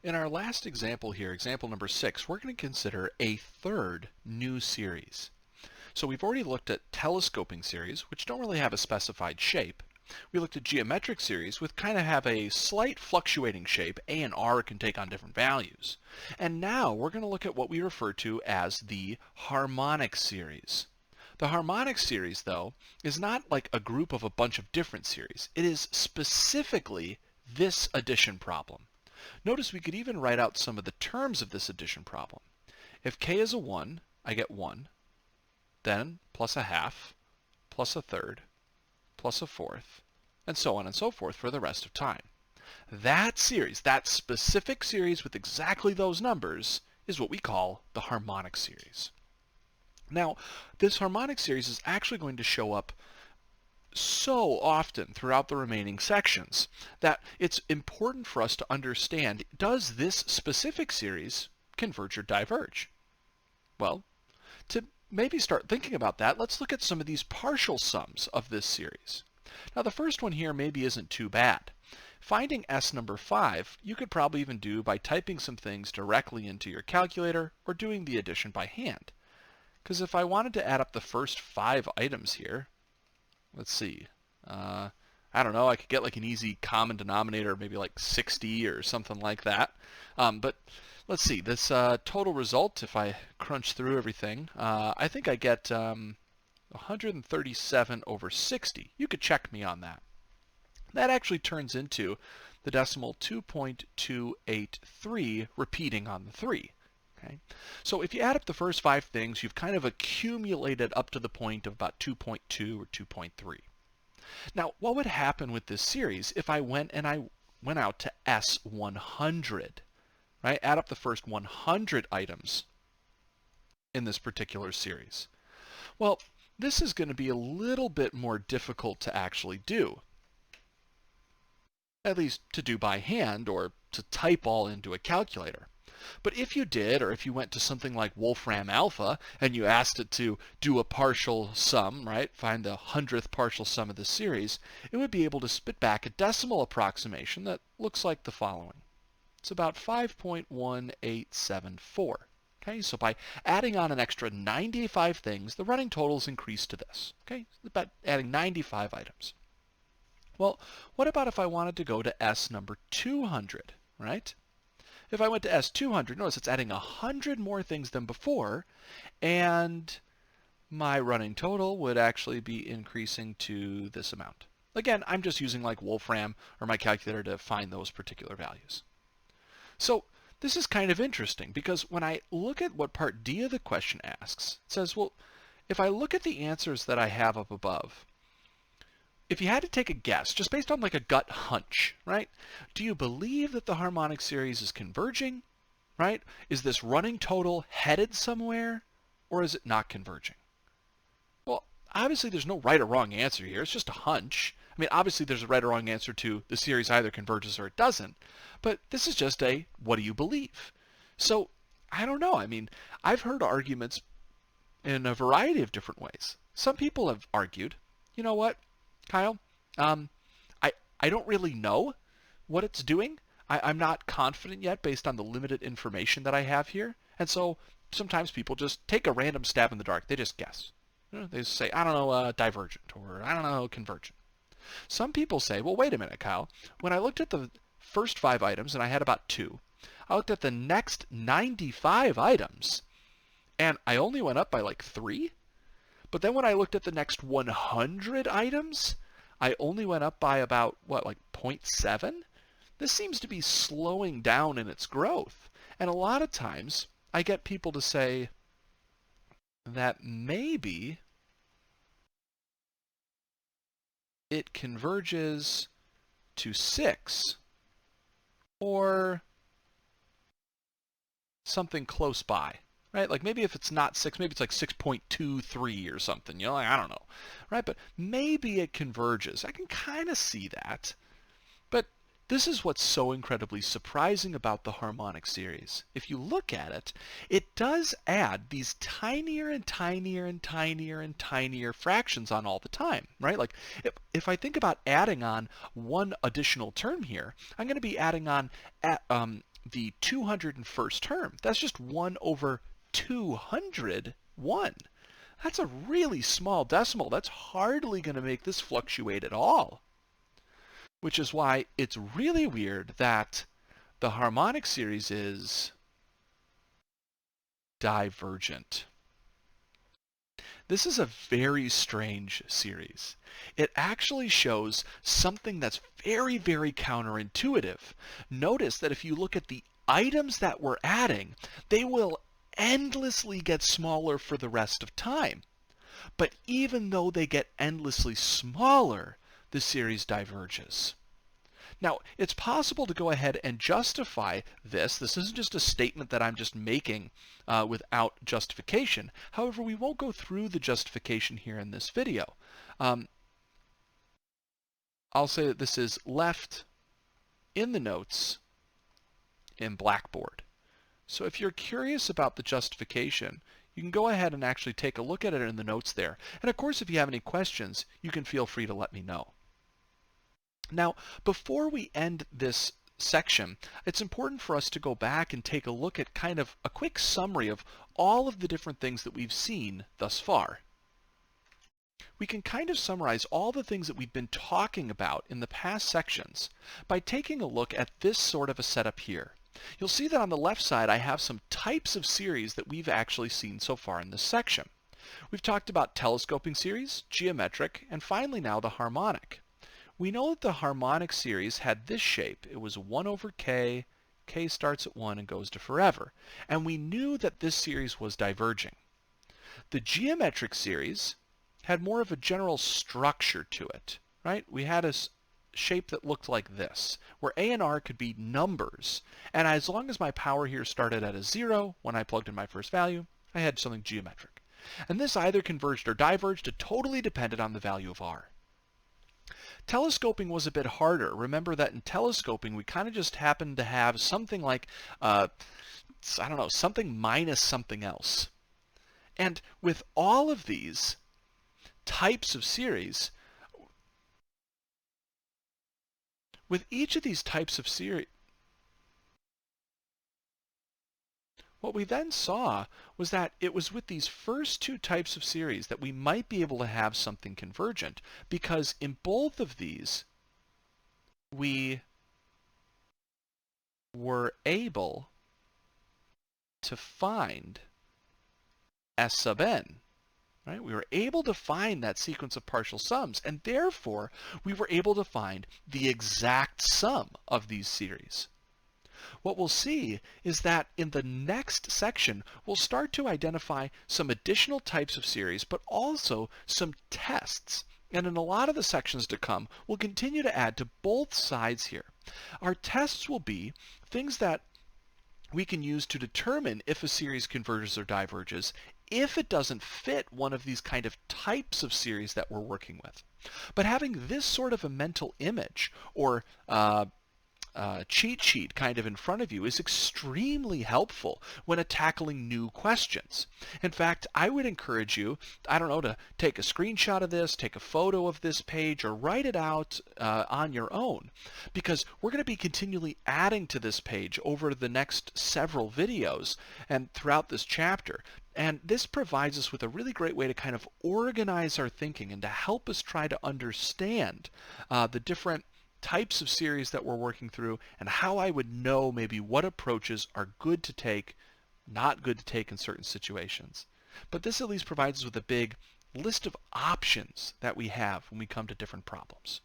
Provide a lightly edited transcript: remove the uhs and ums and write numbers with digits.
In our last example here, example number 6, we're going to consider a third new series. So we've already looked at telescoping series, which don't really have a specified shape. We looked at geometric series, which kind of have a slight fluctuating shape. A and R can take on different values. And now we're going to look at what we refer to as the harmonic series. The harmonic series, though, is not like a group of a bunch of different series. It is specifically this addition problem. Notice we could even write out some of the terms of this addition problem. If k is a 1, I get 1, then plus a half, plus a third, plus a fourth, and so on and so forth for the rest of time. That series, that specific series with exactly those numbers, is what we call the harmonic series. Now, this harmonic series is actually going to show up so often throughout the remaining sections that it's important for us to understand, does this specific series converge or diverge? Well, to maybe start thinking about that, let's look at some of these partial sums of this series. Now the first one here maybe isn't too bad. Finding S number 5, you could probably even do by typing some things directly into your calculator or doing the addition by hand. Because if I wanted to add up the first 5 items here, let's see, I don't know, I could get like an easy common denominator, maybe like 60 or something like that. But let's see, this total result, if I crunch through everything, I think I get 137 over 60. You could check me on that. That actually turns into the decimal 2.283 repeating on the 3. Okay? So if you add up the first 5 things, you've kind of accumulated up to the point of about 2.2 or 2.3. Now, what would happen with this series if I went out to S100? Right? Add up the first 100 items in this particular series. Well, this is going to be a little bit more difficult to actually do. At least to do by hand or to type all into a calculator. But if you did, or if you went to something like Wolfram Alpha and you asked it to do a partial sum, right, find the 100th partial sum of the series, it would be able to spit back a decimal approximation that looks like the following. It's about 5.1874. Okay, so by adding on an extra 95 things, the running totals increase to this. Okay, about adding 95 items. Well, what about if I wanted to go to S number 200, right? If I went to S200, notice it's adding 100 more things than before, and my running total would actually be increasing to this amount. Again, I'm just using like Wolfram or my calculator to find those particular values. So this is kind of interesting because when I look at what part D of the question asks, it says, well, if I look at the answers that I have up above, if you had to take a guess, just based on like a gut hunch, right? Do you believe that the harmonic series is converging, right? Is this running total headed somewhere, or is it not converging? Well, obviously there's no right or wrong answer here. It's just a hunch. I mean, obviously there's a right or wrong answer to the series either converges or it doesn't, but this is just a what do you believe? So, I don't know. I mean, I've heard arguments in a variety of different ways. Some people have argued, you know what, Kyle, I don't really know what it's doing. I'm not confident yet based on the limited information that I have here. And so sometimes people just take a random stab in the dark. They just guess. You know, they just say, I don't know, divergent, or I don't know, convergent. Some people say, well, wait a minute, Kyle. When I looked at the first 5 items, and I had about 2, I looked at the next 95 items, and I only went up by like 3. But then when I looked at the next 100 items, I only went up by about, what, like 0.7? This seems to be slowing down in its growth. And a lot of times, I get people to say that maybe it converges to 6 or something close by. Right? Like maybe if it's not 6, maybe it's like 6.23 or something, you know, like, I don't know, right? But maybe it converges. I can kind of see that. But this is what's so incredibly surprising about the harmonic series. If you look at it, it does add these tinier and tinier and tinier and tinier fractions on all the time, right? Like if I think about adding on one additional term here, I'm going to be adding on the 201st term. That's just 1 over 201. That's a really small decimal. That's hardly going to make this fluctuate at all. Which is why it's really weird that the harmonic series is divergent. This is a very strange series. It actually shows something that's very, very counterintuitive. Notice that if you look at the items that we're adding, they will endlessly get smaller for the rest of time. But even though they get endlessly smaller, the series diverges. Now, it's possible to go ahead and justify this. This isn't just a statement that I'm just making without justification. However, we won't go through the justification here in this video. I'll say that this is left in the notes in Blackboard. So if you're curious about the justification, you can go ahead and actually take a look at it in the notes there. And of course, if you have any questions, you can feel free to let me know. Now, before we end this section, it's important for us to go back and take a look at kind of a quick summary of all of the different things that we've seen thus far. We can kind of summarize all the things that we've been talking about in the past sections by taking a look at this sort of a setup here. You'll see that on the left side I have some types of series that we've actually seen so far in this section. We've talked about telescoping series, geometric, and finally now the harmonic. We know that the harmonic series had this shape. It was 1 over k, k starts at 1 and goes to forever. And we knew that this series was diverging. The geometric series had more of a general structure to it, right? We had a shape that looked like this, where a and r could be numbers. And as long as my power here started at a 0 when I plugged in my first value, I had something geometric. And this either converged or diverged. It totally depended on the value of r. Telescoping was a bit harder. Remember that in telescoping, we kind of just happened to have something like, I don't know, something minus something else. And with all of these types of series, with each of these types of series, what we then saw was that it was with these first two types of series that we might be able to have something convergent, because in both of these, we were able to find S sub n. Right? We were able to find that sequence of partial sums, and therefore we were able to find the exact sum of these series. What we'll see is that in the next section, we'll start to identify some additional types of series, but also some tests. And in a lot of the sections to come, we'll continue to add to both sides here. Our tests will be things that we can use to determine if a series converges or diverges if it doesn't fit one of these kind of types of series that we're working with. But having this sort of a mental image or cheat sheet kind of in front of you is extremely helpful when tackling new questions. In fact, I would encourage you, I don't know, to take a screenshot of this, take a photo of this page, or write it out on your own, because we're going to be continually adding to this page over the next several videos and throughout this chapter. And this provides us with a really great way to kind of organize our thinking and to help us try to understand the different types of series that we're working through and how I would know maybe what approaches are good to take, not good to take in certain situations. But this at least provides us with a big list of options that we have when we come to different problems.